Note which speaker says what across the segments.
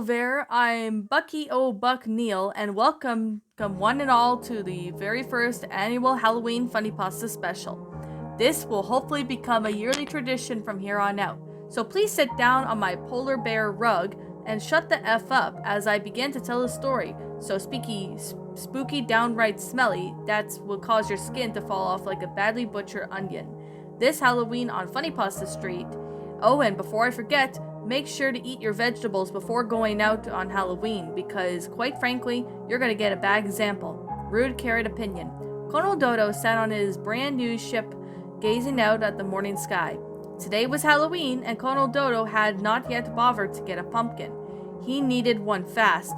Speaker 1: there, I'm Bucky Buck Neal, and welcome one and all to the very first annual Halloween Funnypasta special. This will hopefully become a yearly tradition from here on out, so please sit down on my polar bear rug and shut the F up as I begin to tell a story, so spooky, downright smelly, that will cause your skin to fall off like a badly butchered onion. This Halloween on Funnypasta Street. Oh, and before I forget, make sure to eat your vegetables before going out on Halloween because, quite frankly, you're gonna get a bad example. Rude carrot opinion. Colonel Dodo sat on his brand new ship gazing out at the morning sky. Today was Halloween and Colonel Dodo had not yet bothered to get a pumpkin. He needed one fast.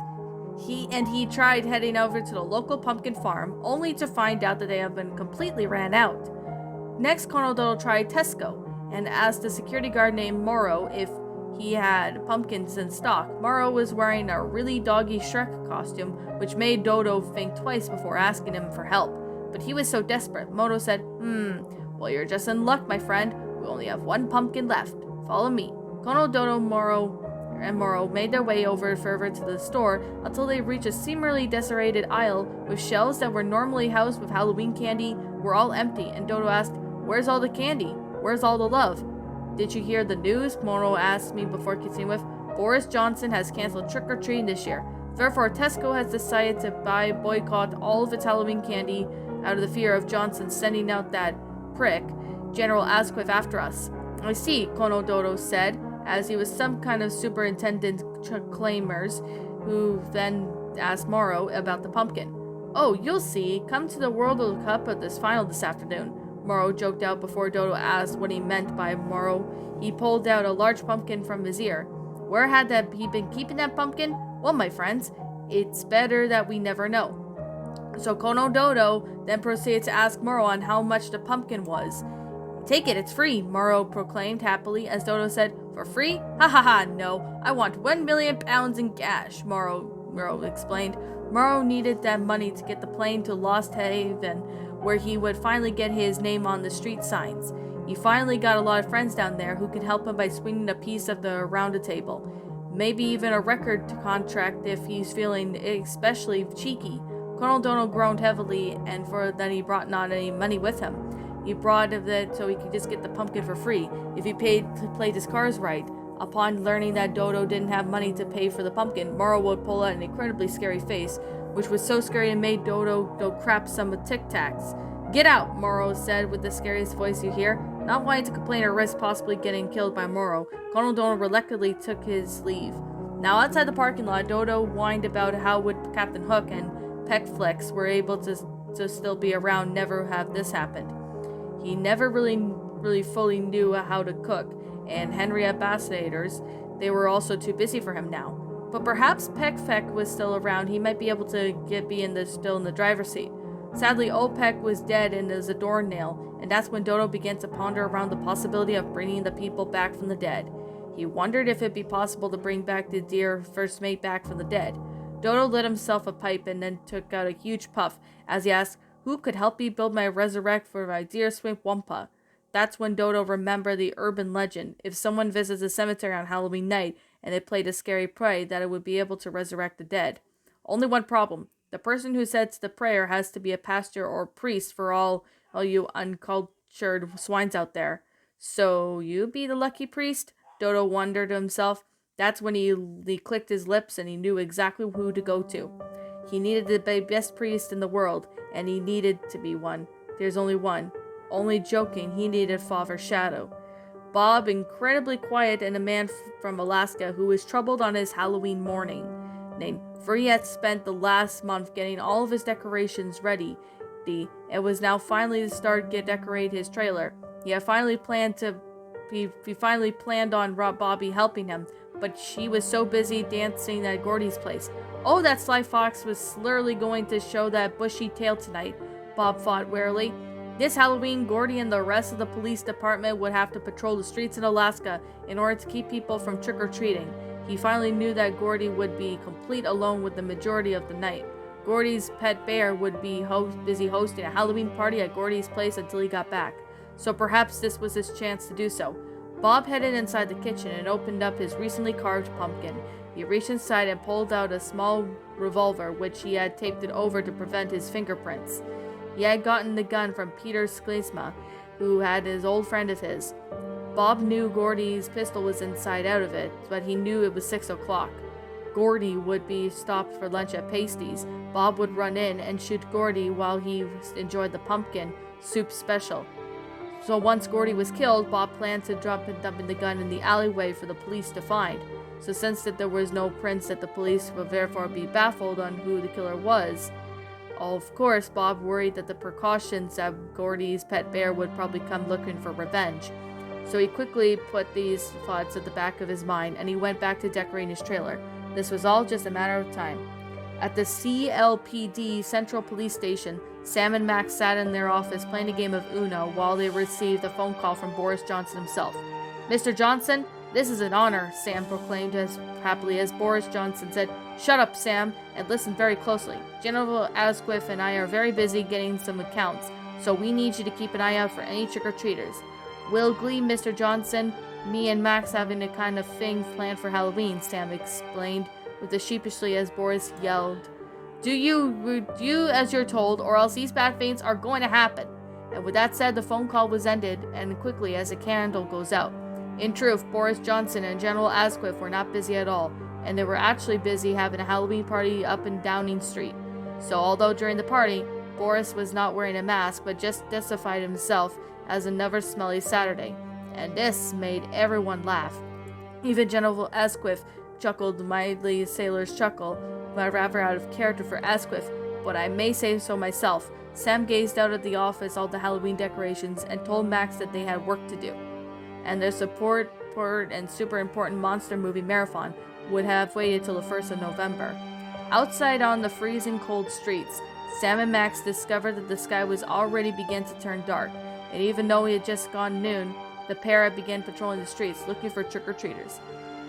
Speaker 1: He tried heading over to the local pumpkin farm only to find out that they have been completely ran out. Next, Colonel Dodo tried Tesco and asked a security guard named Morrow if he had pumpkins in stock. Morrow was wearing a really doggy Shrek costume, which made Dodo think twice before asking him for help. But he was so desperate. Morrow said, well, you're just in luck, my friend. We only have one pumpkin left. Follow me. Colonel Dodo, and Morrow made their way over further to the store until they reached a seemingly desolated aisle with shelves that were normally housed with Halloween candy were all empty, and Dodo asked, "Where's all the candy? Where's all the love?" "Did you hear the news?" Morrow asked me before continuing with, "Boris Johnson has canceled trick-or-treating this year. Therefore, Tesco has decided to boycott all of its Halloween candy out of the fear of Johnson sending out that prick, General Asquith, after us." "I see," Colonel Dodo said, as he was some kind of superintendent claimers, who then asked Morrow about the pumpkin. "Oh, you'll see. Come to the World Cup of this final this afternoon," Morrow joked out before Dodo asked what he meant by Morrow. He pulled out a large pumpkin from his ear. Where had he been keeping that pumpkin? Well, my friends, it's better that we never know. So Colonel Dodo then proceeded to ask Morrow on how much the pumpkin was. "Take it, it's free," Morrow proclaimed happily as Dodo said, "For free? Ha ha ha, no. I want 1,000,000 pounds in cash," Morrow explained. Morrow needed that money to get the plane to Lost Haven, where he would finally get his name on the street signs. He finally got a lot of friends down there who could help him by swinging a piece of the rounded table. Maybe even a record contract if he's feeling especially cheeky. Colonel Dodo groaned heavily, and then he brought not any money with him. He brought it so he could just get the pumpkin for free, if he played his cards right. Upon learning that Dodo didn't have money to pay for the pumpkin, Morrow would pull out an incredibly scary face, which was so scary it made Dodo go crap some Tic Tacs. "Get out," Morrow said with the scariest voice you hear. Not wanting to complain or risk possibly getting killed by Morrow, Colonel Dodo reluctantly took his leave. Now outside the parking lot, Dodo whined about how would Captain Hook and Peckflex were able to still be around, never have this happened. He never really fully knew how to cook, and Henry ambassadors, they were also too busy for him now. But perhaps Peck was still around. He might be able to still in the driver's seat. Sadly, old Peck was dead and as a doornail, and that's when Dodo began to ponder around the possibility of bringing the people back from the dead. He wondered if it'd be possible to bring back the dear first mate back from the dead. Dodo lit himself a pipe and then took out a huge puff as he asked, "Who could help me build my resurrect for my dear Swimp Wumpa?" That's when Dodo remembered the urban legend. If someone visits a cemetery on Halloween night and they played a scary prayer, that it would be able to resurrect the dead. Only one problem. The person who says the prayer has to be a pastor or priest for all you uncultured swines out there. "So you be the lucky priest?" Dodo wondered to himself. That's when he clicked his lips and he knew exactly who to go to. He needed the best priest in the world, and he needed to be one. There's only one. Only joking, he needed Father Shadow. Bob, incredibly quiet and a man from Alaska who was troubled on his Halloween morning, for he had spent the last month getting all of his decorations ready. It was now finally to start decorate his trailer. He finally planned on Bobby helping him, but she was so busy dancing at Gordy's place. Oh, that Sly Fox was slowly going to show that bushy tail tonight, Bob thought warily. This Halloween, Gordy and the rest of the police department would have to patrol the streets in Alaska in order to keep people from trick-or-treating. He finally knew that Gordy would be complete alone with the majority of the night. Gordy's pet bear would be busy hosting a Halloween party at Gordy's place until he got back. So perhaps this was his chance to do so. Bob headed inside the kitchen and opened up his recently carved pumpkin. He reached inside and pulled out a small revolver, which he had taped it over to prevent his fingerprints. He had gotten the gun from Peter Sklisma, who had his old friend of his. Bob knew Gordy's pistol was inside out of it, but he knew it was 6 o'clock. Gordy would be stopped for lunch at Pasties. Bob would run in and shoot Gordy while he enjoyed the pumpkin soup special. So once Gordy was killed, Bob planned to dump the gun in the alleyway for the police to find. So since that there was no prints that the police would therefore be baffled on who the killer was, of course Bob worried that the precautions that Gordy's pet bear would probably come looking for revenge. So he quickly put these thoughts at the back of his mind and he went back to decorating his trailer. This was all just a matter of time. At the CLPD Central Police Station, Sam and Max sat in their office playing a game of Uno while they received a phone call from Boris Johnson himself. "Mr. Johnson, this is an honor," Sam proclaimed as happily as Boris Johnson said, "Shut up, Sam, and listen very closely. General Asquith and I are very busy getting some accounts, so we need you to keep an eye out for any trick-or-treaters. Will Glee, Mr. Johnson, me and Max having a kind of thing planned for Halloween," Sam explained with a sheepishly as Boris yelled, Do you as you're told, or else these bad things are going to happen." And with that said, the phone call was ended, and quickly as a candle goes out. In truth, Boris Johnson and General Asquith were not busy at all, and they were actually busy having a Halloween party up in Downing Street. So although during the party, Boris was not wearing a mask, but just justified himself as another smelly Saturday. And this made everyone laugh. Even General Asquith chuckled mildly, sailor's chuckle, but rather out of character for Asquith, but I may say so myself. Sam gazed out at the office, all the Halloween decorations, and told Max that they had work to do. And their support and super important monster movie marathon would have waited till the 1st of November. Outside on the freezing cold streets, Sam and Max discovered that the sky was already beginning to turn dark, and even though it had just gone noon, the pair had begun patrolling the streets looking for trick-or-treaters.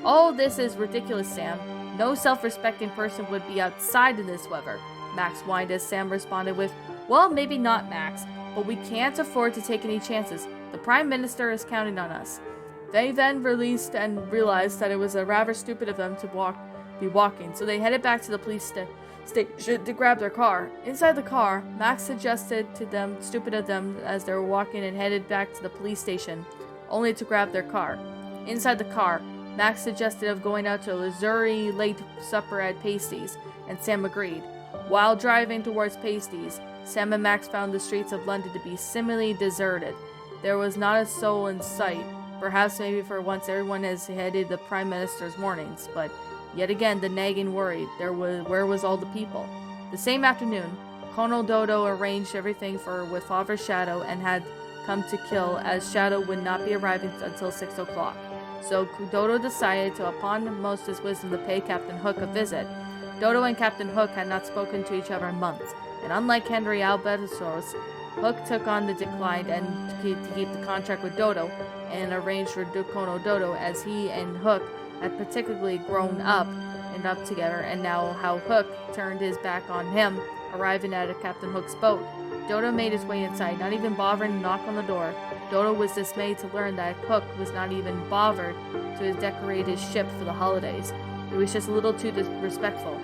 Speaker 1: "Oh, this is ridiculous, Sam. No self-respecting person would be outside in this weather," Max whined as Sam responded with, "Well, maybe not, Max, but we can't afford to take any chances. The Prime Minister is counting on us." They then realized that it was rather stupid of them to be walking, so they headed back to the police station to grab their car. Inside the car, Max suggested to them, stupid of them, as they were walking and headed back to the police station, only to grab their car. Inside the car, Max suggested of going out to a Missouri late supper at Pasties, and Sam agreed. While driving towards Pasties, Sam and Max found the streets of London to be similarly deserted. There was not a soul in sight. Perhaps maybe for once everyone has headed the Prime Minister's mornings, but yet again the nagging worried, where was all the people? The same afternoon, Colonel Dodo arranged everything with Father Shadow and had come to kill, as Shadow would not be arriving until 6 o'clock. So Dodo decided to, upon most his wisdom, to pay Captain Hook a visit. Dodo and Captain Hook had not spoken to each other in months, and unlike Henry Alberto's, Hook took on the decline and to keep the contract with Dodo, and arranged for Colonel Dodo, as he and Hook had particularly grown up together, and now how Hook turned his back on him, arriving at Captain Hook's boat. Dodo made his way inside, not even bothering to knock on the door. Dodo was dismayed to learn that Hook was not even bothered to decorate his ship for the holidays. He was just a little too disrespectful.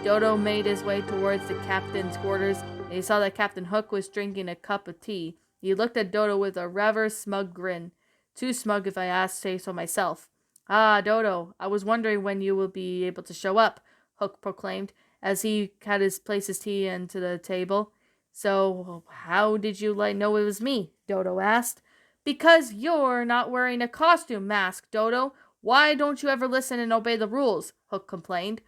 Speaker 1: Dodo made his way towards the captain's quarters, and he saw that Captain Hook was drinking a cup of tea. He looked at Dodo with a rather smug grin. Too smug, if I say so myself. "Ah, Dodo, I was wondering when you will be able to show up," Hook proclaimed, as he had placed his tea onto the table. "So, how did you know it was me?" Dodo asked. "Because you're not wearing a costume mask, Dodo. Why don't you ever listen and obey the rules?" Hook complained.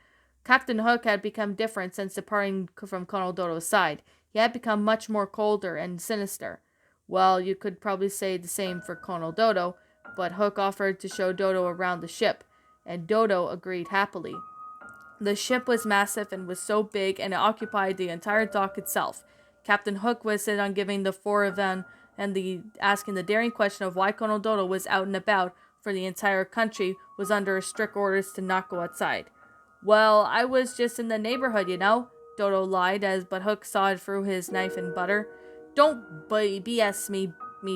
Speaker 1: Captain Hook had become different since departing from Colonel Dodo's side. He had become much more colder and sinister. Well, you could probably say the same for Colonel Dodo, but Hook offered to show Dodo around the ship, and Dodo agreed happily. The ship was massive and was so big, and it occupied the entire dock itself. Captain Hook was set on giving the four of them asking the daring question of why Colonel Dodo was out and about, for the entire country was under strict orders to not go outside. "Well, I was just in the neighborhood, you know," Dodo lied, but Hook saw it through his knife and butter. "Don't BS me,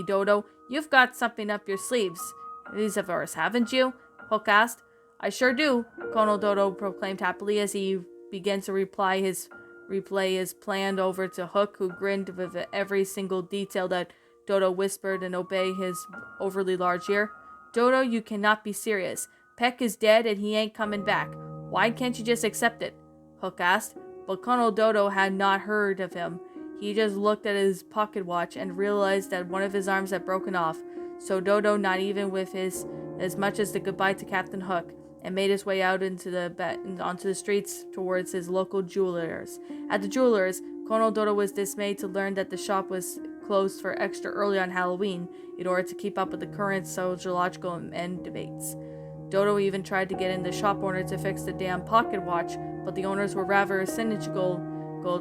Speaker 1: Dodo. You've got something up your sleeves. These of ours, haven't you?" Hook asked. I sure do, Colonel Dodo proclaimed happily as he began to replay his plan over to Hook, who grinned with every single detail that Dodo whispered and obeyed his overly large ear. Dodo, you cannot be serious. Peck is dead and he ain't coming back. Why can't you just accept it? Hook asked, but Colonel Dodo had not heard of him. He just looked at his pocket watch and realized that one of his arms had broken off. So Dodo, not even with as much as the goodbye to Captain Hook, and made his way out onto the streets towards his local jeweler's. At the jeweler's, Colonel Dodo was dismayed to learn that the shop was closed for extra early on Halloween in order to keep up with the current sociological and debates. Dodo even tried to get in the shop owner to fix the damn pocket watch, but the owners were rather a cynical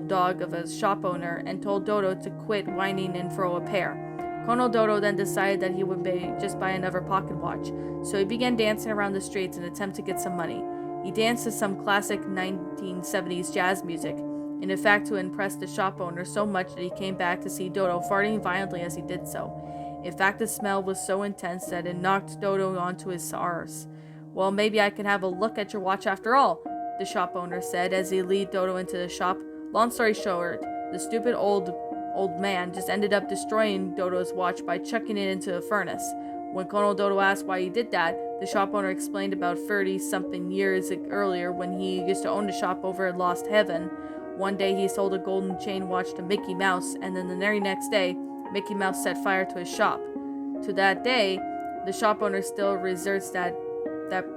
Speaker 1: dog of a shop owner and told Dodo to quit whining and throw a pair. Colonel Dodo then decided that he would just buy another pocket watch, so he began dancing around the streets in an attempt to get some money. He danced to some classic 1970s jazz music, and in fact to impress the shop owner so much that he came back to see Dodo farting violently as he did so. In fact, the smell was so intense that it knocked Dodo onto his arse. Well, maybe I can have a look at your watch after all, the shop owner said as he led Dodo into the shop. Long story short, the stupid old man just ended up destroying Dodo's watch by chucking it into a furnace. When Colonel Dodo asked why he did that, the shop owner explained about 30-something years earlier when he used to own a shop over at Lost Heaven. One day he sold a golden chain watch to Mickey Mouse, and then the very next day, Mickey Mouse set fire to his shop. To that day, the shop owner still reserves that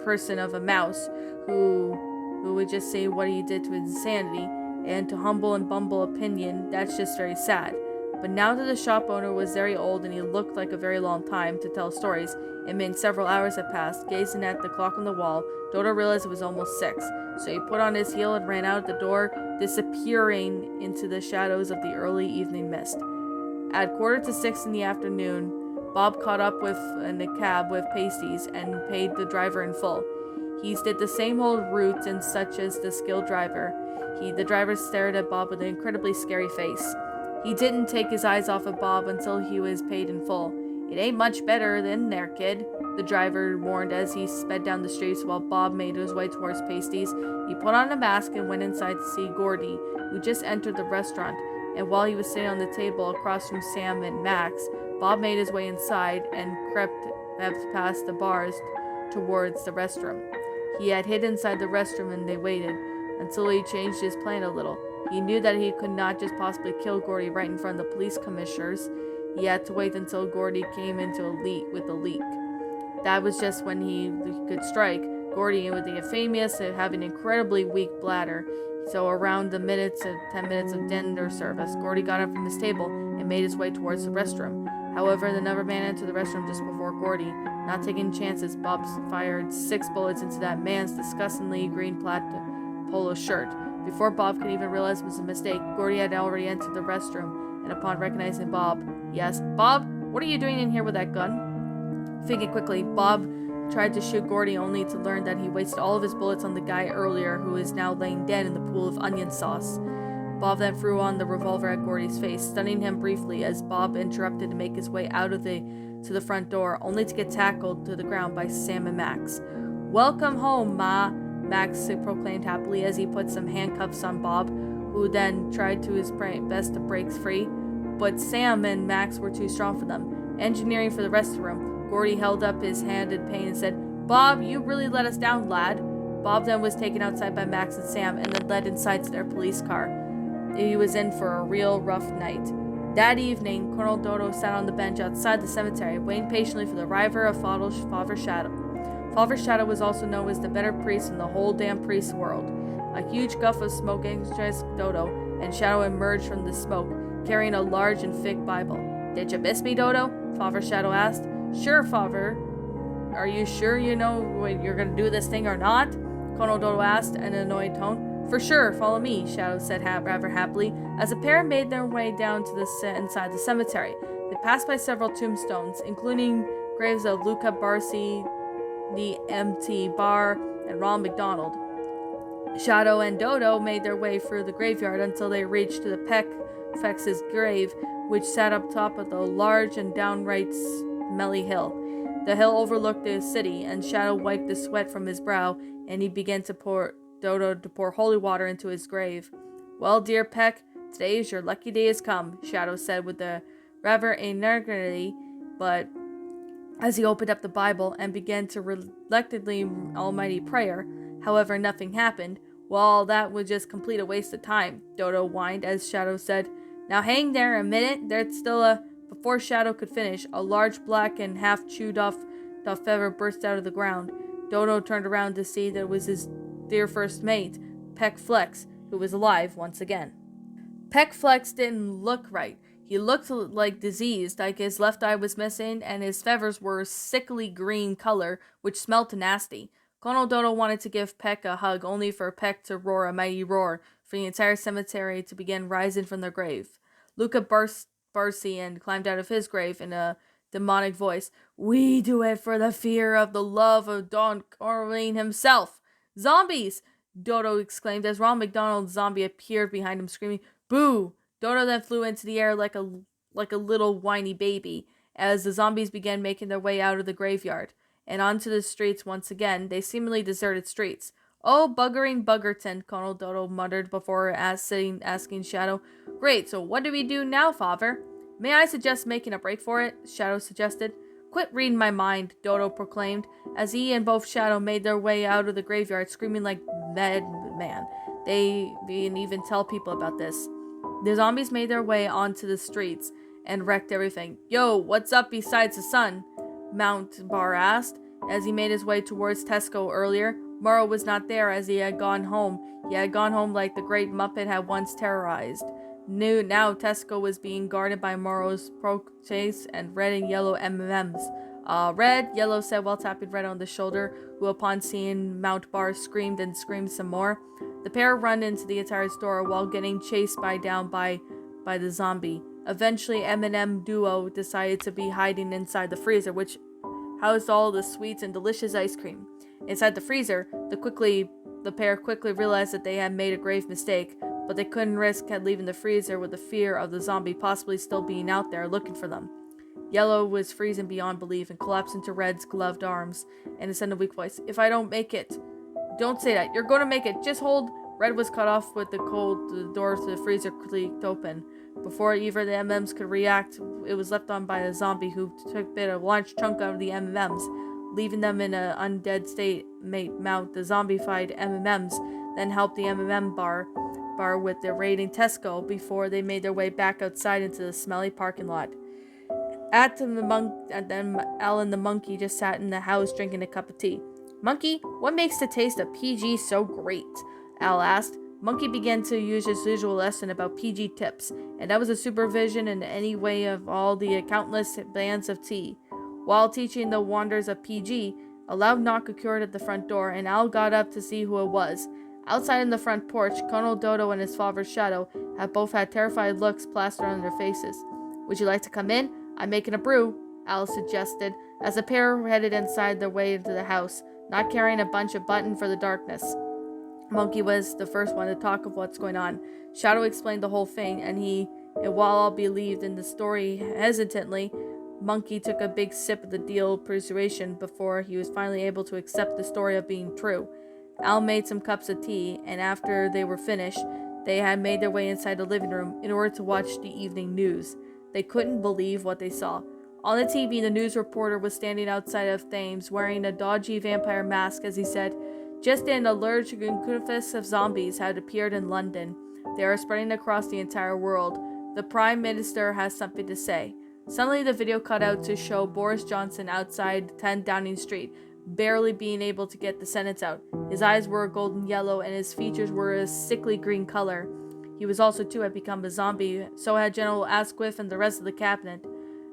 Speaker 1: person of a mouse who would just say what he did to his insanity, and to humble and bumble opinion, that's just very sad. But now that the shop owner was very old and he looked like a very long time to tell stories, it meant several hours had passed. Gazing at the clock on the wall, Dodo realized it was almost 6, so he put on his heel and ran out the door, disappearing into the shadows of the early evening mist. At 5:45 in the afternoon, Bob caught up in a cab with pasties and paid the driver in full. He did the same old route and such as the skilled driver. The driver stared at Bob with an incredibly scary face. He didn't take his eyes off of Bob until he was paid in full. It ain't much better than there, kid, the driver warned as he sped down the streets while Bob made his way towards pasties. He put on a mask and went inside to see Gordy, who just entered the restaurant, and while he was sitting on the table across from Sam and Max, Bob made his way inside and crept past the bars towards the restroom. He had hid inside the restroom and they waited until he changed his plan a little. He knew that he could not just possibly kill Gordy right in front of the police commissioners. He had to wait until Gordy came into with a leak. That was just when he could strike. Gordy, with the famous having an incredibly weak bladder, so around the 10 minutes of dinner service, Gordy got up from his table and made his way towards the restroom. However, another man entered the restroom just before Gordy. Not taking chances, Bob fired 6 bullets into that man's disgustingly green plaid polo shirt. Before Bob could even realize it was a mistake, Gordy had already entered the restroom, and upon recognizing Bob, he asked, "Bob, what are you doing in here with that gun?" Thinking quickly, Bob tried to shoot Gordy only to learn that he wasted all of his bullets on the guy earlier who is now laying dead in the pool of onion sauce. Bob then threw on the revolver at Gordy's face, stunning him briefly as Bob interrupted to make his way out to the front door, only to get tackled to the ground by Sam and Max. "Welcome home, Ma," Max proclaimed happily as he put some handcuffs on Bob, who then tried to his best to break free, but Sam and Max were too strong for them. Engineering for the rest of the room, Gordy held up his hand in pain and said, "Bob, you really let us down, lad." Bob then was taken outside by Max and Sam and then led inside to their police car. He was in for a real rough night. That evening, Colonel Dodo sat on the bench outside the cemetery, waiting patiently for the arrival of Father Shadow. Father Shadow was also known as the better priest in the whole damn priest world. A huge guff of smoke energized Dodo, and Shadow emerged from the smoke, carrying a large and thick Bible. "Did you miss me, Dodo?" Father Shadow asked. "Sure, Father. Are you sure you know when you're going to do this thing or not?" Colonel Dodo asked in an annoyed tone. "For sure, follow me," Shadow said rather happily, as the pair made their way down to inside the cemetery. They passed by several tombstones, including graves of Luca Barsi, the M.T. Barr, and Ronald McDonald. Shadow and Dodo made their way through the graveyard until they reached the Peck's grave, which sat up top of the large and downright smelly hill. The hill overlooked the city, and Shadow wiped the sweat from his brow, and he began to pour holy water into his grave. Well, dear Peck, today is your lucky day has come, Shadow said with a rather energetically, but as he opened up the Bible and began to reluctantly almighty prayer. However, nothing happened. Well, that was just complete a waste of time, Dodo whined as Shadow said, Now hang there a minute, there's still a... Before Shadow could finish, a large black and half chewed off feather burst out of the ground. Dodo turned around to see that it was his dear first mate, Peck Flex, who was alive once again. Peck Flex didn't look right. He looked like diseased, like his left eye was missing, and his feathers were a sickly green color, which smelt nasty. Colonel Dodo wanted to give Peck a hug, only for Peck to roar a mighty roar, for the entire cemetery to begin rising from their grave. Luca burst Barcy and climbed out of his grave in a demonic voice. We do it for the fear of the love of Don Corleone himself. Zombies! Dodo exclaimed as Ronald McDonald's zombie appeared behind him, screaming, Boo! Dodo then flew into the air like a little whiny baby, as the zombies began making their way out of the graveyard, and onto the streets once again, they seemingly deserted streets. Oh, buggering Buggerton, Colonel Dodo muttered before asking Shadow. Great, so what do we do now, Father? May I suggest making a break for it? Shadow suggested. Quit reading my mind, Dodo proclaimed, as he and both Shadow made their way out of the graveyard, screaming like madman. They didn't even tell people about this. The zombies made their way onto the streets and wrecked everything. Yo, what's up besides the sun? Mount Bar asked, as he made his way towards Tesco earlier. Morrow was not there, as he had gone home. He had gone home like the great Muppet had once terrorized. Now Tesco was being guarded by Morrow's proteges and red and yellow M&Ms. Red, Yellow said while tapping Red on the shoulder, who upon seeing Mount Bar screamed and screamed some more. The pair run into the entire store while getting chased down by the zombie. Eventually, M&M duo decided to be hiding inside the freezer, which housed all the sweets and delicious ice cream. Inside the freezer, the pair quickly realized that they had made a grave mistake, but they couldn't risk leaving the freezer with the fear of the zombie possibly still being out there looking for them. Yellow was freezing beyond belief and collapsed into Red's gloved arms and said in a weak voice, If I don't make it. Don't say that. You're going to make it. Just hold. Red was cut off with the door to the freezer creaked open. Before either the M&Ms could react, it was left on by a zombie who took a large chunk out of the M&Ms, leaving them in an undead state. Mount the zombified M&Ms, then helped the M&M bar with the raiding Tesco before they made their way back outside into the smelly parking lot. Al and the monkey just sat in the house drinking a cup of tea. Monkey, what makes the taste of PG so great? Al asked. Monkey began to use his usual lesson about PG tips, and that was a supervision in any way of all the countless bands of tea. While teaching the wonders of PG, a loud knock occurred at the front door, and Al got up to see who it was. Outside in the front porch, Colonel Dodo and his father's Shadow had both had terrified looks plastered on their faces. Would you like to come in? I'm making a brew, Al suggested, as the pair headed inside their way into the house, not carrying a bunch of button for the darkness. Monkey was the first one to talk of what's going on. Shadow explained the whole thing, and while all believed in the story hesitantly, Monkey took a big sip of the deal persuasion before he was finally able to accept the story of being true. Al made some cups of tea, and after they were finished, they had made their way inside the living room in order to watch the evening news. They couldn't believe what they saw. On the TV, the news reporter was standing outside of Thames wearing a dodgy vampire mask as he said, Just in, a large concuffus of zombies had appeared in London. They are spreading across the entire world. The Prime Minister has something to say. Suddenly, the video cut out to show Boris Johnson outside 10 Downing Street, barely being able to get the sentence out. His eyes were a golden yellow, and his features were a sickly green color. He was also, too, had become a zombie, so had General Asquith and the rest of the cabinet.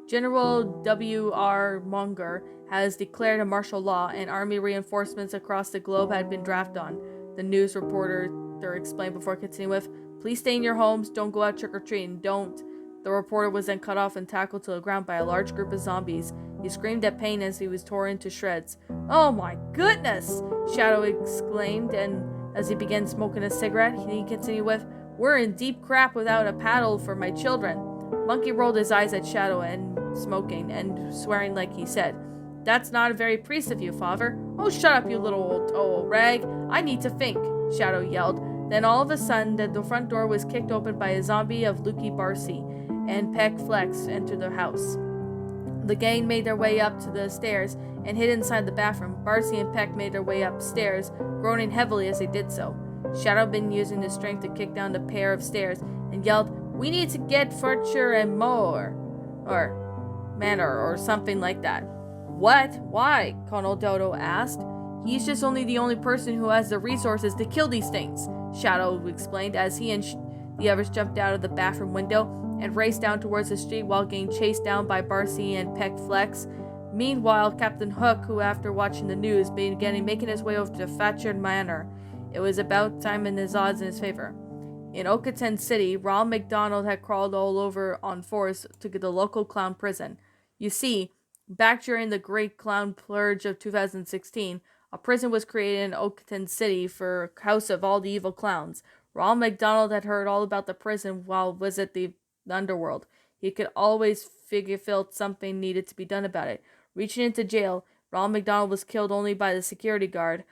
Speaker 1: General W.R. Munger has declared a martial law, and army reinforcements across the globe had been drafted on, the news reporter explained before continuing with, Please stay in your homes, don't go out trick-or-treating, don't. The reporter was then cut off and tackled to the ground by a large group of zombies. He screamed at pain as he was torn into shreds. Oh my goodness! Shadow exclaimed, and as he began smoking a cigarette, he continued with, We're in deep crap without a paddle for my children. Monkey rolled his eyes at Shadow and smoking and swearing like he said, That's not very priest of you, father. Oh, shut up, you little old rag. I need to think, Shadow yelled. Then all of a sudden, the front door was kicked open by a zombie of Lukey Barcy, and Peck Flex entered the house. The gang made their way up to the stairs and hid inside the bathroom. Barcy and Peck made their way upstairs, groaning heavily as they did so. Shadow had been using his strength to kick down the pair of stairs and yelled, "We need to get furniture and more," or manor, or something like that. "What? Why?" Colonel Dodo asked. "He's just the only person who has the resources to kill these things," Shadow explained as he and the others jumped out of the bathroom window and raced down towards the street while getting chased down by Barcy and Peck Flex. Meanwhile, Captain Hook, who after watching the news began making his way over to Thatcher Manor. It was about time and his odds in his favor. In Okoton City, Ronald McDonald had crawled all over on fours to get the local clown prison. You see, back during the Great Clown Purge of 2016, a prison was created in Okoton City for House of All the Evil Clowns. Ronald McDonald had heard all about the prison while visit the underworld. He could always felt something needed to be done about it. Reaching into jail, Ronald McDonald was killed only by the security guard,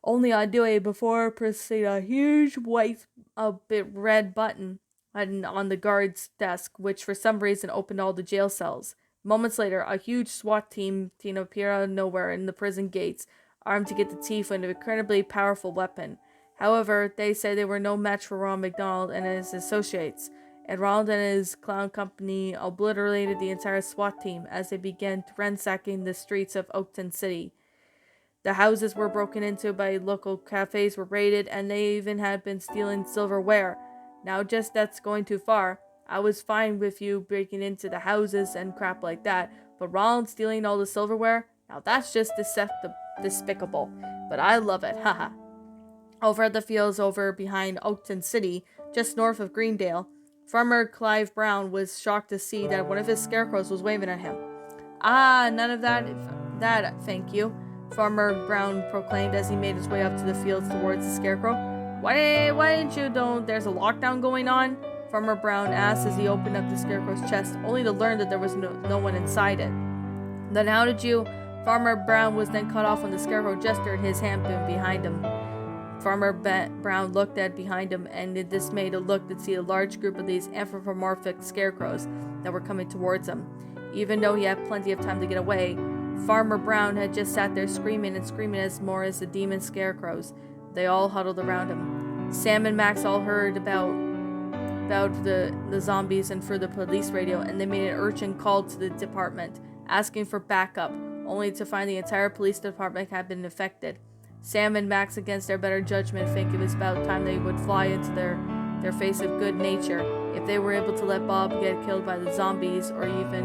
Speaker 1: only on duty before pressing a huge white red button on the guard's desk, which for some reason opened all the jail cells. Moments later, a huge SWAT team appeared out of nowhere in the prison gates, armed to get the teeth with an incredibly powerful weapon. However, they said they were no match for Ronald McDonald and his associates, and Ronald and his clown company obliterated the entire SWAT team as they began ransacking the streets of Okoton City. The houses were broken into by local cafes were raided, and they even had been stealing silverware. Now just that's going too far. I was fine with you breaking into the houses and crap like that, but Ronald stealing all the silverware? Now that's just despicable. But I love it, haha. Over at the fields over behind Okoton City, just north of Greendale, Farmer Clive Brown was shocked to see that one of his scarecrows was waving at him. "Ah, none of that, thank you," Farmer Brown proclaimed as he made his way up to the fields towards the scarecrow. Why didn't you, there's a lockdown going on?" Farmer Brown asked as he opened up the scarecrow's chest, only to learn that there was no one inside it. "Then how did you—" Farmer Brown was then cut off when the scarecrow gestured his hand behind him. Farmer Brown looked at behind him and in dismay to look to see a large group of these anthropomorphic scarecrows that were coming towards him. Even though he had plenty of time to get away, Farmer Brown had just sat there screaming as more as the demon scarecrows. They all huddled around him. Sam and Max all heard about the zombies and through the police radio, and they made an urgent call to the department, asking for backup, only to find the entire police department had been affected. Sam and Max, against their better judgment, think it was about time they would fly into their face of good nature if they were able to let Bob get killed by the zombies, or even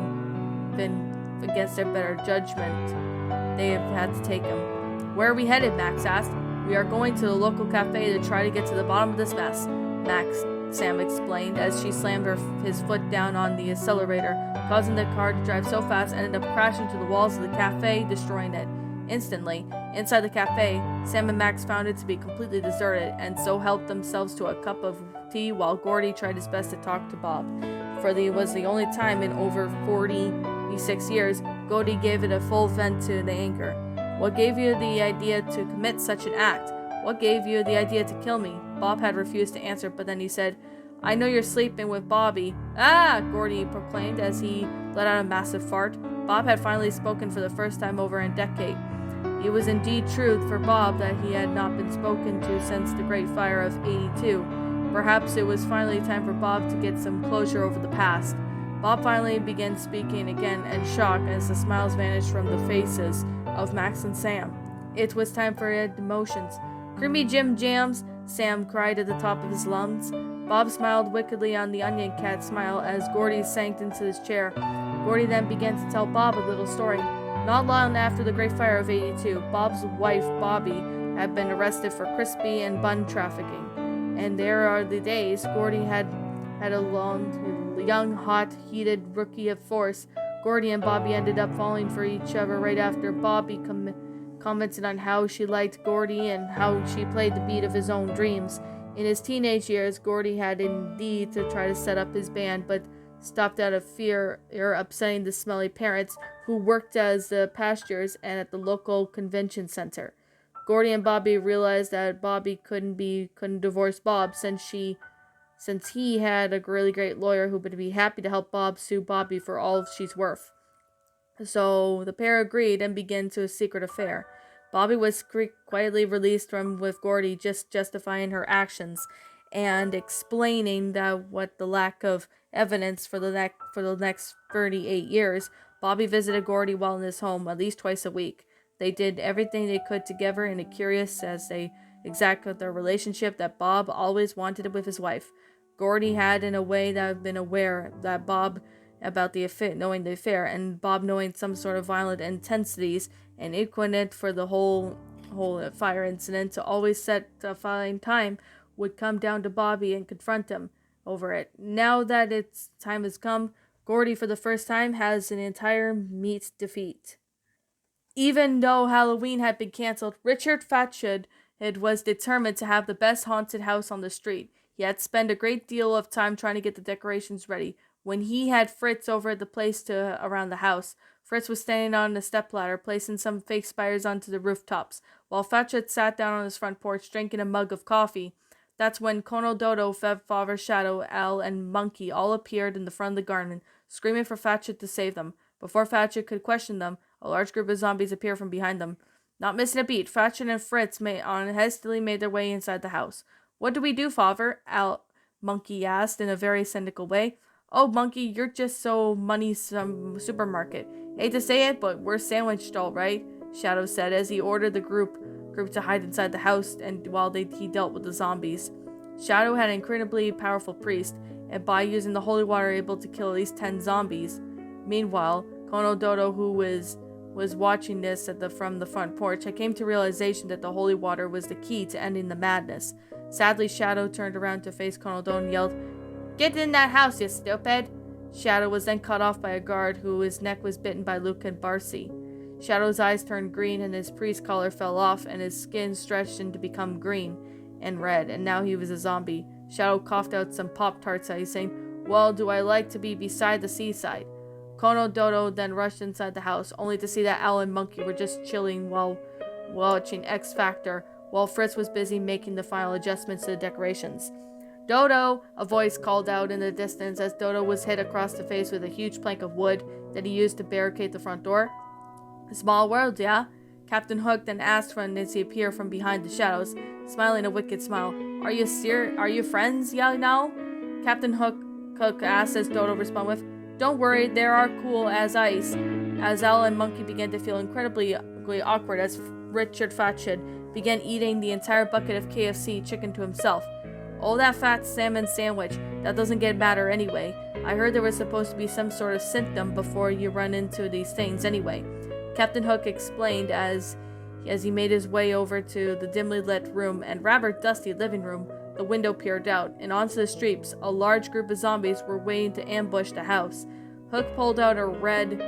Speaker 1: against their better judgment, they have had to take him. "Where are we headed?" Max asked. "We are going to the local cafe to try to get to the bottom of this mess," Sam explained as she slammed his foot down on the accelerator, causing the car to drive so fast and ended up crashing to the walls of the cafe, destroying it. Instantly, inside the cafe, Sam and Max found it to be completely deserted, and so helped themselves to a cup of tea while Gordy tried his best to talk to Bob. For it was the only time in over 46 years Gordy gave it a full vent to the anger. "What gave you the idea to commit such an act? What gave you the idea to kill me?" Bob had refused to answer, but then he said, "I know you're sleeping with Bobby." "Ah!" Gordy proclaimed as he let out a massive fart. Bob had finally spoken for the first time over a decade. It was indeed true for Bob that he had not been spoken to since the Great Fire of '82. Perhaps it was finally time for Bob to get some closure over the past. Bob finally began speaking again in shock as the smiles vanished from the faces of Max and Sam. It was time for emotions. "Creamy Jim Jams!" Sam cried at the top of his lungs. Bob smiled wickedly on the onion cat smile as Gordy sank into his chair. Gordy then began to tell Bob a little story. Not long after the Great Fire of '82, Bob's wife, Bobby, had been arrested for crispy and bun trafficking. And there are the days Gordy had a young, hot, heated rookie of force. Gordy and Bobby ended up falling for each other right after Bobby commented on how she liked Gordy and how she played the beat of his own dreams. In his teenage years, Gordy had indeed to try to set up his band, but stopped out of fear upsetting the smelly parents who worked as the pastures and at the local convention center. Gordy and Bobby realized that Bobby couldn't divorce Bob since he had a really great lawyer who would be happy to help Bob sue Bobby for all she's worth. So the pair agreed and began to a secret affair. Bobby was quietly released from with Gordy, just justifying her actions and explaining that what the lack of evidence for the next 38 years. Bobby visited Gordy while in his home at least twice a week. They did everything they could together in a curious as they exacted their relationship that Bob always wanted with his wife. Gordy had in a way that been aware that Bob about the affair, knowing the affair, and Bob knowing some sort of violent intensities, and equinate for the whole fire incident to always set a fine time would come down to Bobby and confront him over it. Now that its time has come, Gordy for the first time has an entire meat defeat. Even though Halloween had been cancelled, Richard Fatchett was determined to have the best haunted house on the street. He had spent a great deal of time trying to get the decorations ready. When he had Fritz over at the place around the house, Fritz was standing on the stepladder, placing some fake spiders onto the rooftops, while Fatchett sat down on his front porch drinking a mug of coffee. That's when Kono Dodo, Father Shadow, Al, and Monkey all appeared in the front of the garden, screaming for Fatchett to save them. Before Fatchett could question them, a large group of zombies appeared from behind them. Not missing a beat, Fatchett and Fritz hastily made their way inside the house. "What do we do, Father?" Monkey asked in a very cynical way. "Oh, Monkey, you're just so money supermarket. Hate to say it, but we're sandwiched all right," Shadow said as he ordered the group to hide inside the house and while he dealt with the zombies. Shadow had an incredibly powerful priest, and by using the holy water able to kill at least 10 zombies. Meanwhile, Kono Dodo, who was watching this from the front porch, came to realization that the holy water was the key to ending the madness. Sadly, Shadow turned around to face Kono Dodo and yelled, "Get in that house, you stupid!" Shadow was then cut off by a guard whose neck was bitten by Luke and Barcy. Shadow's eyes turned green and his priest collar fell off and his skin stretched to become green and red, and now he was a zombie. Shadow coughed out some Pop-Tarts, saying, "Well, do I like to be beside the seaside?" Kono Dodo then rushed inside the house, only to see that Al and Monkey were just chilling while watching X Factor, while Fritz was busy making the final adjustments to the decorations. "Dodo!" a voice called out in the distance as Dodo was hit across the face with a huge plank of wood that he used to barricade the front door. "A small world, yeah?" Captain Hook then asked from as he appeared from behind the shadows, smiling a wicked smile. Are you friends, yeah, now?" Captain Hook asked as Dodo responded with, "Don't worry, they are cool as ice." As Al and Monkey began to feel incredibly awkward as Richard Fatchett began eating the entire bucket of KFC chicken to himself. "Oh, that fat salmon sandwich. That doesn't get matter anyway. I heard there was supposed to be some sort of symptom before you run into these things anyway," Captain Hook explained as he made his way over to the dimly lit room and rather dusty living room. The window peered out, and onto the streets, a large group of zombies were waiting to ambush the house. Hook pulled out a red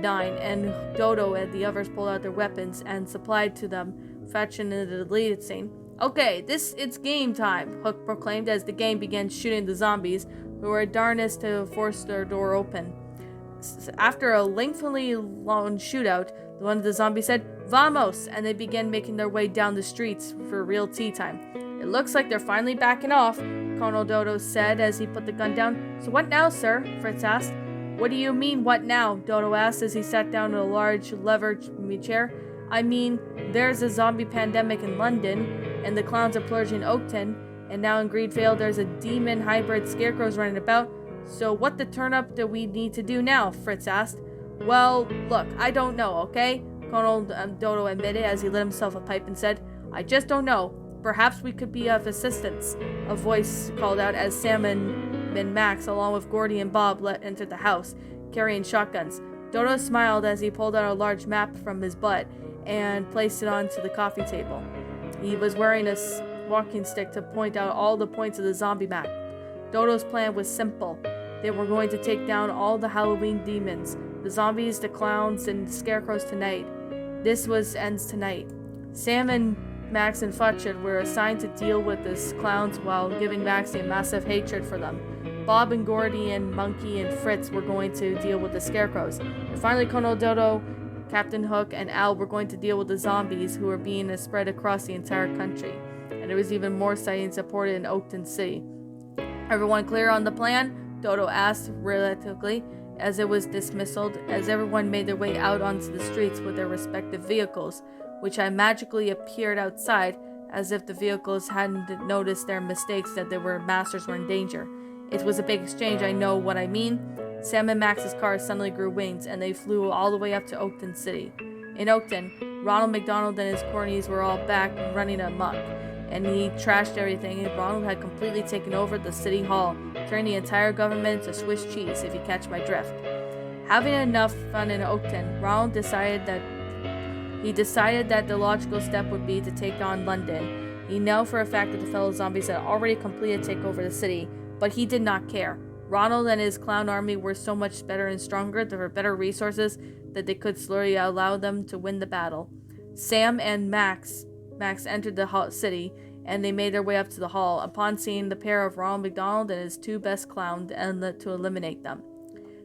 Speaker 1: 9, and Dodo and the others pulled out their weapons and supplied to them, fetching in the deleted scene. "Okay, it's game time," Hook proclaimed as the gang began shooting the zombies, who were darnest to force their door open. After a lengthy long shootout, one of the zombies said, "Vamos!" and they began making their way down the streets for real tea time. "It looks like they're finally backing off," Colonel Dodo said as he put the gun down. "So what now, sir?" Fritz asked. "What do you mean, what now?" Dodo asked as he sat down in a large leather chair. "I mean, there's a zombie pandemic in London, and the clowns are pillaging Oakton, and now in Greenvale there's a demon hybrid scarecrows running about. So what the turn-up do we need to do now?" Fritz asked. "Well, look, I don't know, okay?" Colonel Dodo admitted as he lit himself a pipe and said, "I just don't know. Perhaps we could be of assistance," a voice called out as Sam and Max, along with Gordy and Bob, entered the house, carrying shotguns. Dodo smiled as he pulled out a large map from his butt and placed it onto the coffee table. He was wearing a walking stick to point out all the points of the zombie map. Dodo's plan was simple. They were going to take down all the Halloween demons, the zombies, the clowns, and the scarecrows tonight. Ends tonight. Sam and Max and Futchet were assigned to deal with the clowns while giving Max a massive hatred for them. Bob and Gordy and Monkey and Fritz were going to deal with the scarecrows. And finally, Colonel Dodo, Captain Hook, and Al were going to deal with the zombies who were being spread across the entire country. And there was even more sightings reported in Oakton City. Everyone clear on the plan? Dodo asked reluctantly as it was dismissed, as everyone made their way out onto the streets with their respective vehicles, which had magically appeared outside, as if the vehicles hadn't noticed their mistakes, that their masters were in danger. It was a big exchange, I know what I mean. Sam and Max's car suddenly grew wings, and they flew all the way up to Oakton City. In Oakton, Ronald McDonald and his cronies were all back running amok, and he trashed everything, and Ronald had completely taken over the city hall, turning the entire government into Swiss cheese, if you catch my drift. Having enough fun in Oakton, Ronald decided that the logical step would be to take on London. He knew for a fact that the fellow zombies had already completed take over the city, but he did not care. Ronald and his clown army were so much better and stronger, there were better resources, that they could slowly allow them to win the battle. Sam and Max entered the city, and they made their way up to the hall, upon seeing the pair of Ronald McDonald and his two best clowns, and to eliminate them.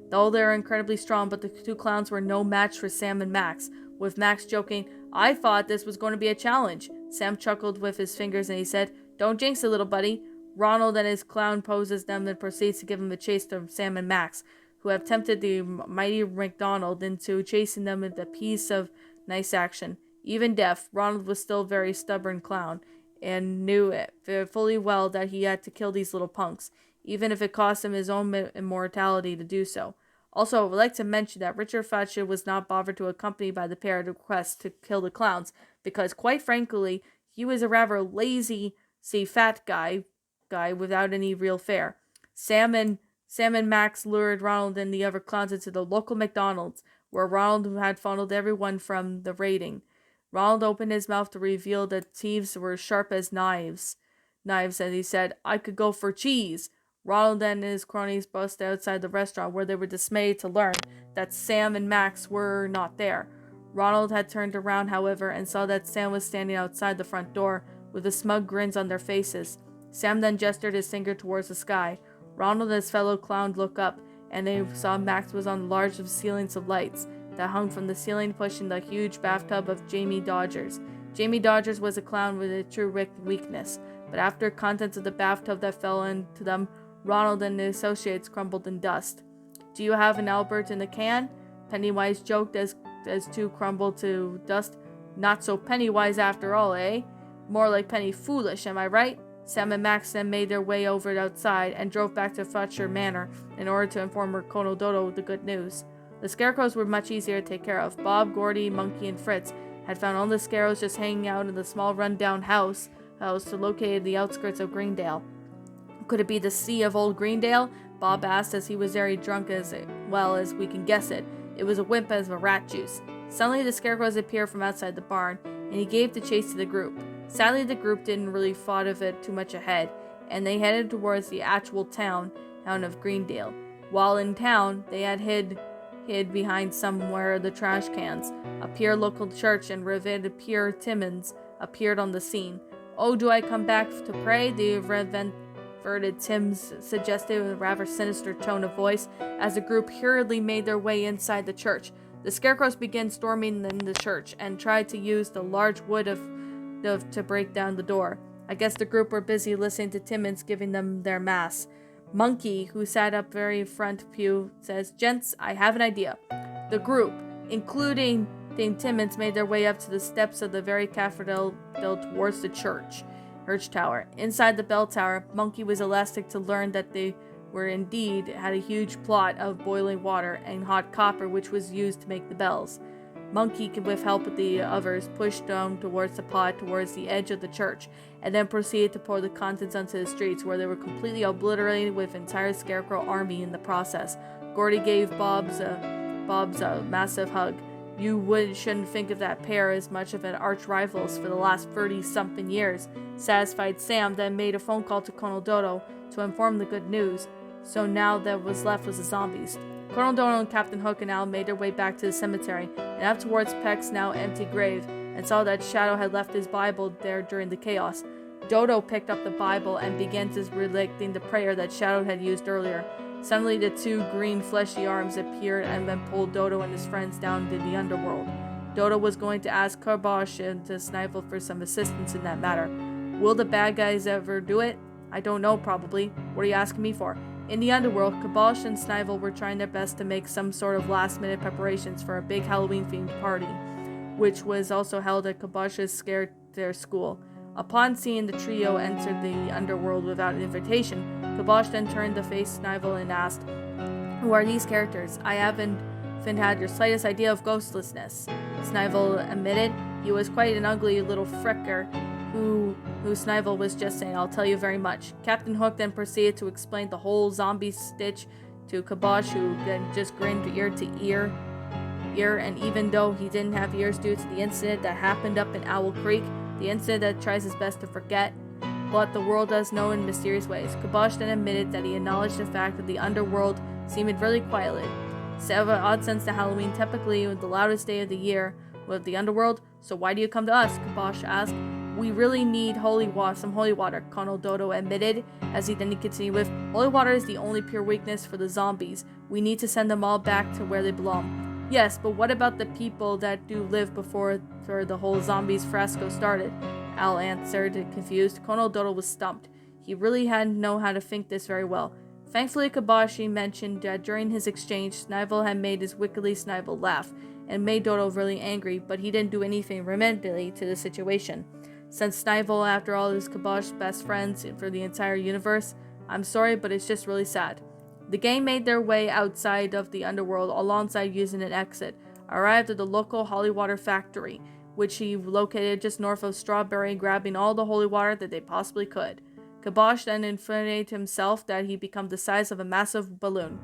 Speaker 1: Though they were incredibly strong, but the two clowns were no match for Sam and Max, with Max joking, "I thought this was going to be a challenge." Sam chuckled with his fingers and he said, "Don't jinx it, little buddy." Ronald and his clown poses them and proceeds to give him a chase to Sam and Max, who have tempted the mighty McDonald into chasing them with a piece of nice action. Even deaf, Ronald was still a very stubborn clown, and knew it fully well that he had to kill these little punks, even if it cost him his own immortality to do so. Also, I would like to mention that Richard Fletcher was not bothered to accompany by the pair at the request to kill the clowns, because, quite frankly, he was a rather lazy, fat guy without any real fare. Sam and Max lured Ronald and the other clowns into the local McDonald's, where Ronald had funneled everyone from the raiding. Ronald opened his mouth to reveal that thieves were sharp as knives, and he said, "I could go for cheese." Ronald and his cronies busted outside the restaurant, where they were dismayed to learn that Sam and Max were not there. Ronald had turned around, however, and saw that Sam was standing outside the front door, with the smug grins on their faces. Sam then gestured his finger towards the sky. Ronald and his fellow clown looked up, and they saw Max was on large ceilings of lights that hung from the ceiling, pushing the huge bathtub of Jamie Dodgers. Jamie Dodgers was a clown with a true weakness, but after contents of the bathtub that fell into them, Ronald and his associates crumbled in dust. "Do you have an Albert in the can?" Pennywise joked as two crumbled to dust. "Not so Pennywise after all, eh? More like Penny Foolish, am I right?" Sam and Max then made their way over outside and drove back to Fletcher Manor in order to inform Colonel Dodo the good news. The scarecrows were much easier to take care of. Bob, Gordy, Monkey, and Fritz had found all the scarecrows just hanging out in the small rundown house located in the outskirts of Greendale. "Could it be the sea of old Greendale?" Bob asked, as he was very drunk, as well as we can guess it. It was a wimp as a rat juice. Suddenly the scarecrows appeared from outside the barn, and he gave the chase to the group. Sadly, the group didn't really thought of it too much ahead, and they headed towards the actual town of Greendale. While in town, they had hid behind somewhere the trash cans. A pure local church and Reverend Pierre Timmons appeared on the scene. "Oh, do I come back to pray?" the Reverend Timms suggested with a rather sinister tone of voice, as the group hurriedly made their way inside the church. The scarecrows began storming in the church and tried to use the large wood to break down the door. I guess the group were busy listening to Timmons giving them their mass. Monkey, who sat up very front pew, says, "Gents, I have an idea." The group, including Timmons, made their way up to the steps of the very cathedral towards the church tower. Inside the bell tower, Monkey was elastic to learn that they were indeed had a huge plot of boiling water and hot copper, which was used to make the bells. Monkey, with help of the others, pushed down towards the pot towards the edge of the church, and then proceeded to pour the contents onto the streets, where they were completely obliterated with entire scarecrow army in the process. Gordy gave Bob's a massive hug. "You shouldn't think of that pair as much of an arch rivals for the last 30-something years." Satisfied, Sam then made a phone call to Colonel Dodo to inform the good news. So now that was left was the zombies. Colonel Dodo and Captain Hook and Al made their way back to the cemetery and up towards Peck's now empty grave, and saw that Shadow had left his Bible there during the chaos. Dodo picked up the Bible and began to reciting the prayer that Shadow had used earlier. Suddenly, the two green fleshy arms appeared and then pulled Dodo and his friends down into the underworld. Dodo was going to ask Kibosh and to Snivel for some assistance in that matter. Will the bad guys ever do it? I don't know, probably. What are you asking me for? In the underworld, Kibosh and Snivel were trying their best to make some sort of last-minute preparations for a big Halloween-themed party, which was also held at Kibosh's scared their school. Upon seeing the trio enter the underworld without an invitation, Kibosh then turned to face Snivel and asked, "Who are these characters? I haven't had your slightest idea of ghostlessness." Snivel admitted he was quite an ugly little fricker who Snivel was just saying, "I'll tell you very much." Captain Hook then proceeded to explain the whole zombie stitch to Kibosh, who then just grinned ear to ear, and even though he didn't have ears due to the incident that happened up in Owl Creek, the incident that tries his best to forget, but the world does know in mysterious ways. Kibosh then admitted that he acknowledged the fact that the underworld seemed really quietly. So, odd sense to Halloween, typically the loudest day of the year with the underworld. So why do you come to us? Kibosh asked. "We really need some holy water," Colonel Dodo admitted, as he then continued with, "Holy water is the only pure weakness for the zombies. We need to send them all back to where they belong." "Yes, but what about the people that do live before the whole zombies fresco started?" Al answered, confused. Colonel Dodo was stumped. He really hadn't known how to think this very well. Thankfully, Kibosh mentioned that during his exchange, Snivel had made his wickedly Snivel laugh, and made Dodo really angry, but he didn't do anything remotely to the situation. Since Snivel, after all, is Kibosh's best friends for the entire universe, I'm sorry, but it's just really sad. The gang made their way outside of the underworld alongside using an exit, arrived at the local holy water factory, which he located just north of Strawberry, grabbing all the holy water that they possibly could. Kibosh then inflated himself that he became the size of a massive balloon.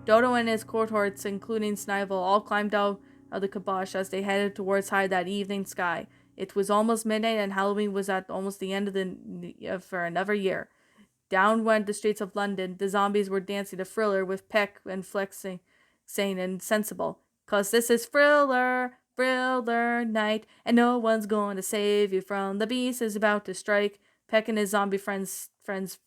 Speaker 1: Dodo and his cohorts, including Snivel, all climbed out of the Kibosh as they headed towards high that evening sky. It was almost midnight and Halloween was at almost the end of for another year. Down went the streets of London. The zombies were dancing a thriller with Peck and flexing, saying insensible, "'Cause this is thriller night, and no one's going to save you from the beast is about to strike." Peck and his zombie friends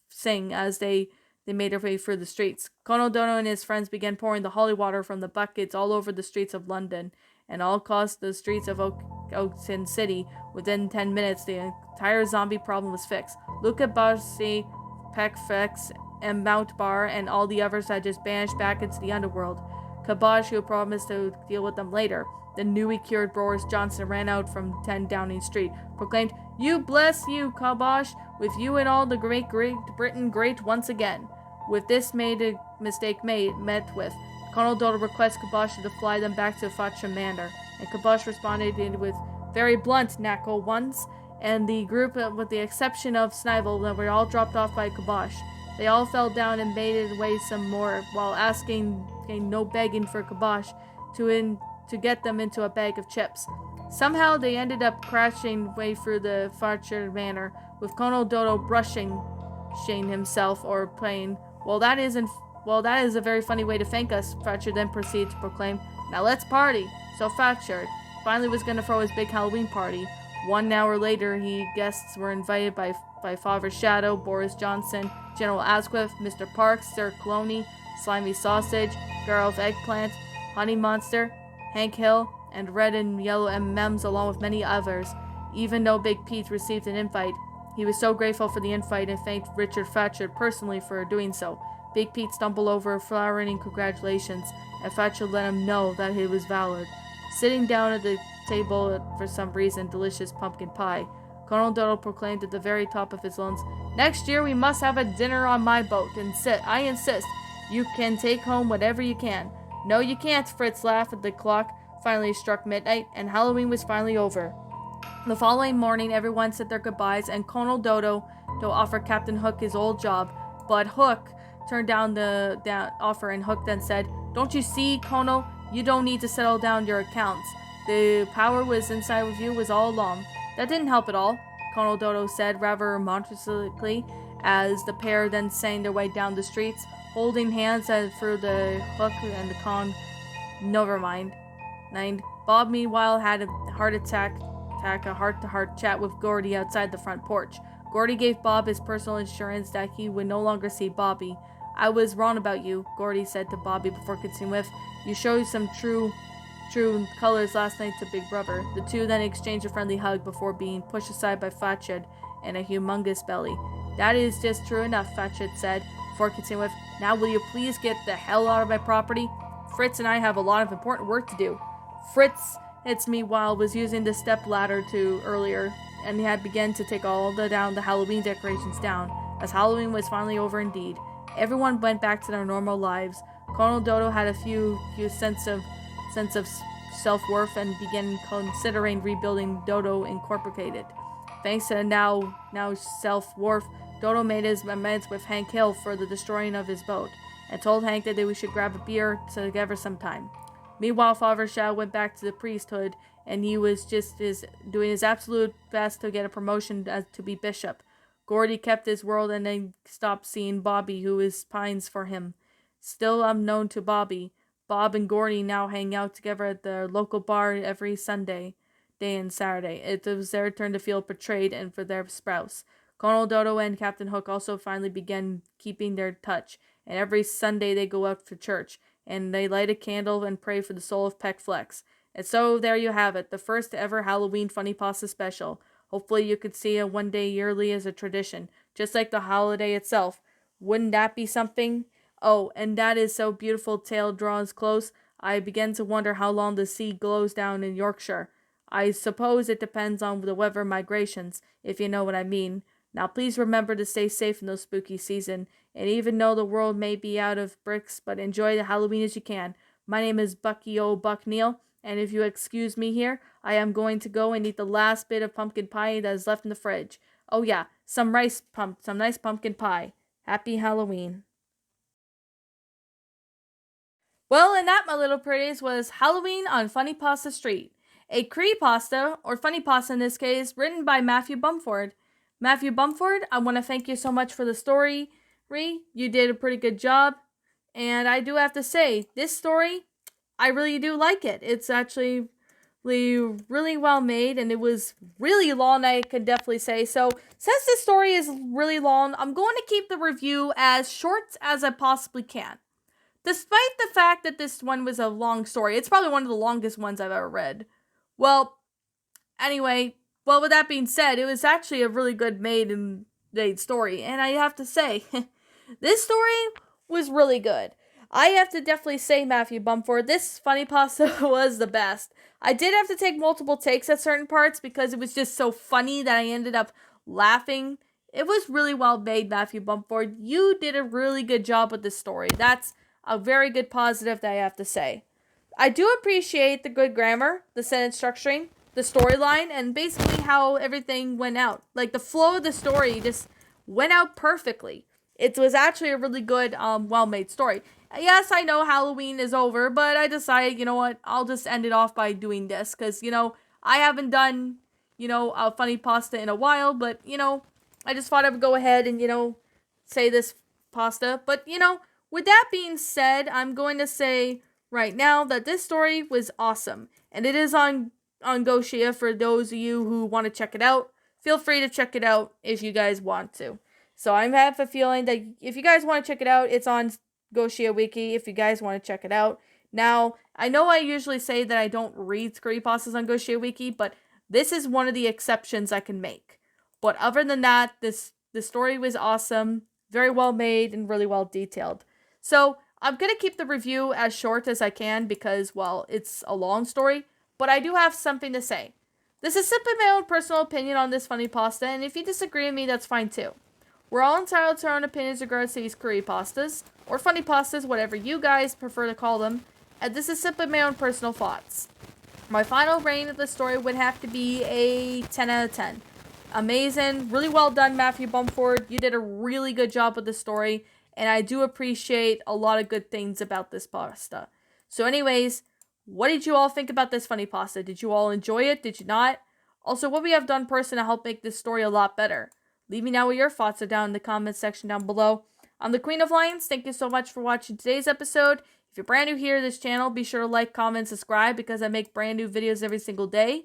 Speaker 1: sing as they made their way through the streets. Colonel Dono and his friends began pouring the holy water from the buckets all over the streets of London, and all across the streets of Oakton City. Within 10 minutes, the entire zombie problem was fixed. Luca Bassi, Peck Fex, and Mount Bar, and all the others had just banished back into the underworld. Kibosh, who promised to deal with them later, the newly cured Boris Johnson, ran out from 10 Downing Street, proclaimed, "You bless you, Kibosh, with you and all the Great Britain great once again." With this mistake met with, Colonel Dodo requests Kibosh to fly them back to Fatcha Manor, and Kibosh responded with very blunt knuckle ones, and the group, with the exception of Snivel, were all dropped off by Kibosh. They all fell down and made it away some more, while asking no begging for Kibosh to get them into a bag of chips. Somehow they ended up crashing way through the Fatcha Manor, with Colonel Dodo brushing himself or playing, Well, that is a very funny way to thank us," Thatcher then proceeded to proclaim. "Now let's party." So Thatcher finally was going to throw his big Halloween party. 1 hour later, guests were invited by Father Shadow, Boris Johnson, General Asquith, Mr. Parks, Sir Cloney, Slimy Sausage, Gareth Eggplant, Honey Monster, Hank Hill, and red and yellow M&Ms, along with many others. Even though Big Pete received an invite, he was so grateful for the invite and thanked Richard Thatcher personally for doing so. Big Pete stumbled over flowering congratulations, and Thatcher let him know that it was valid. Sitting down at the table for some reason, delicious pumpkin pie, Colonel Dodo proclaimed at the very top of his lungs, "Next year we must have a dinner on my boat, and I insist. You can take home whatever you can." "No, you can't," Fritz laughed at the clock. Finally struck midnight, and Halloween was finally over. The following morning, everyone said their goodbyes, and Colonel Dodo offered Captain Hook his old job, but Hook turned down the offer, and Hook then said, "Don't you see, Colonel? You don't need to settle down your accounts. The power was inside with you was all along." "That didn't help at all," Colonel Dodo said rather remonstratively, as the pair then sang their way down the streets, holding hands through the Hook and the con. Never mind. Bob, meanwhile, had a heart-to-heart chat with Gordy outside the front porch. Gordy gave Bob his personal assurance that he would no longer see Bobby. I was wrong about you, Gordy said to Bobby before continuing with, you showed some true colors last night to Big Brother. The two then exchanged a friendly hug before being pushed aside by Fatshed and a humongous belly. That is just true enough, Fatshed said, before continuing with, now will you please get the hell out of my property? Fritz and I have a lot of important work to do. Fritz, meanwhile, was using the step ladder earlier, and he had begun to take all the Halloween decorations down, as Halloween was finally over indeed. Everyone went back to their normal lives. Colonel Dodo had a few sense of self-worth and began considering rebuilding Dodo Incorporated. Thanks to now self-worth, Dodo made his amends with Hank Hill for the destroying of his boat, and told Hank that we should grab a beer together sometime. Meanwhile, Father Shaw went back to the priesthood, and he was doing his absolute best to get a promotion to be bishop. Gordy kept his word and then stopped seeing Bobby, who pines for him. Still unknown to Bobby, Bob and Gordy now hang out together at their local bar every Sunday, day and Saturday. It was their turn to feel betrayed and for their spouse. Colonel Dodo and Captain Hook also finally began keeping their touch, and every Sunday they go out for church, and they light a candle and pray for the soul of Peck Flex. And so there you have it, the first ever Halloween Funnypasta special. Hopefully you could see it one day yearly as a tradition, just like the holiday itself. Wouldn't that be something? Oh, and that is so beautiful tale draws close, I begin to wonder how long the sea glows down in Yorkshire. I suppose it depends on the weather migrations, if you know what I mean. Now please remember to stay safe in this spooky season, and even though the world may be out of bricks, but enjoy the Halloween as you can. My name is Bucky O. Buck Neal, and if you excuse me here, I am going to go and eat the last bit of pumpkin pie that is left in the fridge. Oh yeah, some nice pumpkin pie. Happy Halloween. Well, and that, my little pretties, was Halloween on Funnypasta Street. A creepypasta, or Funnypasta in this case, written by Matthew Bumford. Matthew Bumford, I want to thank you so much for the story. You did a pretty good job. And I do have to say, this story, I really do like it. It's actually really well made, and it was really long, I could definitely say. So, since this story is really long, I'm going to keep the review as short as I possibly can. Despite the fact that this one was a long story, it's probably one of the longest ones I've ever read. Well, anyway, with that being said, it was actually a really good made story, and I have to say, this story was really good. I have to definitely say, Matthew Bumford, this Funnypasta was the best. I did have to take multiple takes at certain parts because it was just so funny that I ended up laughing. It was really well made, Matthew Bumford. You did a really good job with this story. That's a very good positive that I have to say. I do appreciate the good grammar, the sentence structuring, the storyline, and basically how everything went out. Like, the flow of the story just went out perfectly. It was actually a really good, well-made story. Yes, I know Halloween is over, but I decided, you know what, I'll just end it off by doing this, because, I haven't done, a Funnypasta in a while, but, I just thought I would go ahead and, say this pasta. But, with that being said, I'm going to say right now that this story was awesome, and it is on Goshia for those of you who want to check it out. Feel free to check it out if you guys want to. So I have a feeling that if you guys want to check it out, it's on Goshia Wiki if you guys want to check it out. Now, I know I usually say that I don't read creepypastas on Goshia Wiki, but this is one of the exceptions I can make. But other than that, the story was awesome, very well made, and really well detailed. So I'm going to keep the review as short as I can because, well, it's a long story, but I do have something to say. This is simply my own personal opinion on this Funnypasta, and if you disagree with me, that's fine too. We're all entitled to our own opinions regards to these creepypastas, or Funnypastas, whatever you guys prefer to call them, and this is simply my own personal thoughts. My final rating of the story would have to be a 10 out of 10. Amazing, really well done, Matthew Bumford. You did a really good job with the story, and I do appreciate a lot of good things about this pasta. So anyways, what did you all think about this Funnypasta? Did you all enjoy it? Did you not? Also, what we have done personally to help make this story a lot better? Leave me know what your thoughts are down in the comments section down below. I'm the Queen of Lions. Thank you so much for watching today's episode. If you're brand new here to this channel, be sure to like, comment, subscribe because I make brand new videos every single day.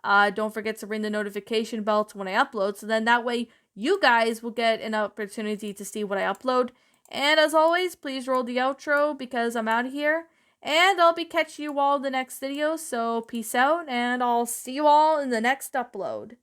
Speaker 1: Don't forget to ring the notification bell to when I upload, so then that way you guys will get an opportunity to see what I upload. And as always, please roll the outro because I'm out of here. And I'll be catching you all in the next video, so peace out, and I'll see you all in the next upload.